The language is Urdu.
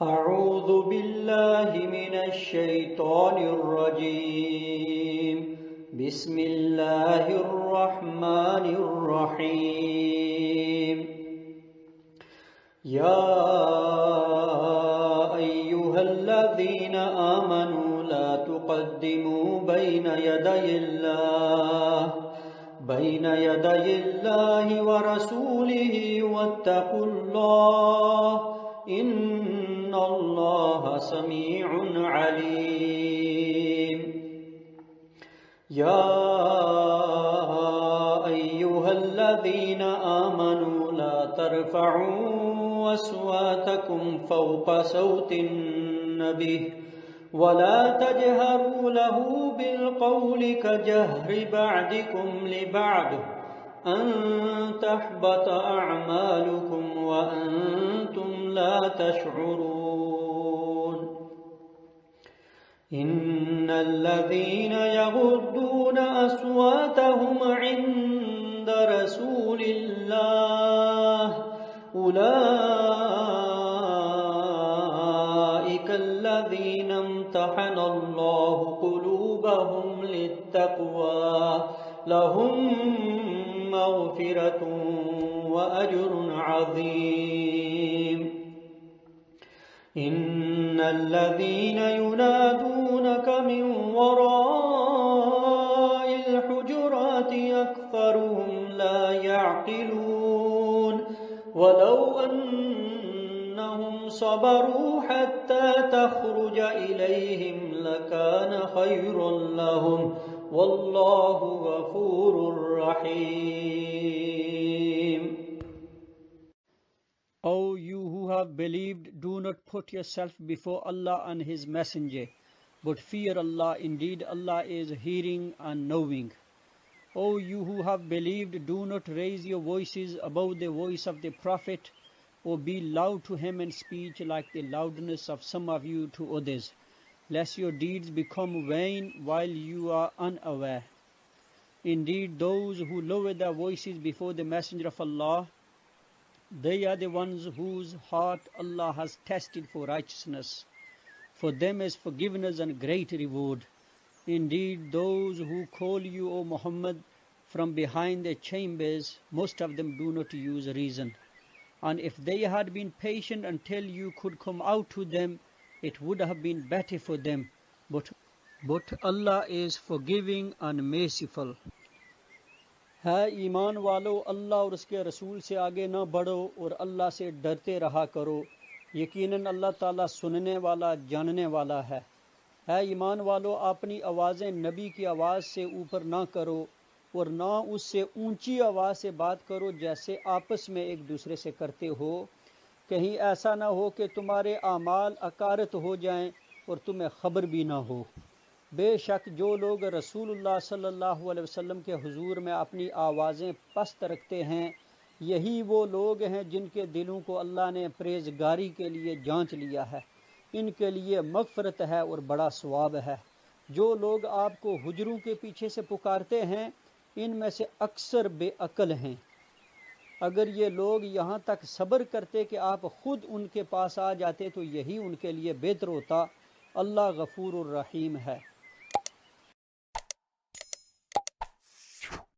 اعوذ باللہ من الشیطان الرجیم بسم اللہ الرحمن الرحیم یا ایہا الذین آمنوا لا تقدموا بین یدی اللہ ورسولہ واتقوا اللہ ان اللہ سمیع علیم یا ایہا الذین آمنوا لا ترفعوا اصواتکم فوق صوت النبی ولا تجهروا له بالقول كجهر بعضكم لبعض أن تحبط أعمالكم وأنتم لا تشعرون إن الذين يغضون أصواتهم عند رسول الله أولئك الذين امتحن الله قلوبهم للتقوى لهم مغفرة وأجر عظيم إن الذين ينادونك من وراء الحجرات أكثرهم لا يعقلون ولو أنهم صبروا حتى تخرج إليهم لكان خيرا لهم واللہ غفور رحیم. O you who have believed, do not put yourself before Allah and His Messenger, but fear Allah. Indeed, Allah is hearing and knowing. O you who have believed, do not raise your voices above the voice of the Prophet, or be loud to him in speech like the loudness of some of you to others, lest your deeds become vain while you are unaware. Indeed, those who lower their voices before the Messenger of Allah, they are the ones whose heart Allah has tested for righteousness. For them is forgiveness and great reward. Indeed, those who call you, O Muhammad, from behind their chambers, most of them do not use reason. And if they had been patient until you could come out to them, it would have been better for them, but Allah is forgiving and merciful. ہے ایمان والو، اللہ اور اس کے رسول سے آگے نہ بڑھو اور اللہ سے ڈرتے رہا کرو، یقیناً اللہ تعالیٰ سننے والا جاننے والا ہے. ہے ایمان والو، اپنی آوازیں نبی کی آواز سے اوپر نہ کرو اور نہ اس سے اونچی آواز سے بات کرو جیسے آپس میں ایک دوسرے سے کرتے ہو، کہیں ایسا نہ ہو کہ تمہارے اعمال اکارت ہو جائیں اور تمہیں خبر بھی نہ ہو. بے شک جو لوگ رسول اللہ صلی اللہ علیہ وسلم کے حضور میں اپنی آوازیں پست رکھتے ہیں، یہی وہ لوگ ہیں جن کے دلوں کو اللہ نے پرہیزگاری کے لیے جانچ لیا ہے. ان کے لیے مغفرت ہے اور بڑا ثواب ہے. جو لوگ آپ کو حجروں کے پیچھے سے پکارتے ہیں، ان میں سے اکثر بے عقل ہیں. اگر یہ لوگ یہاں تک صبر کرتے کہ آپ خود ان کے پاس آ جاتے تو یہی ان کے لیے بہتر ہوتا. اللہ غفور الرحیم ہے.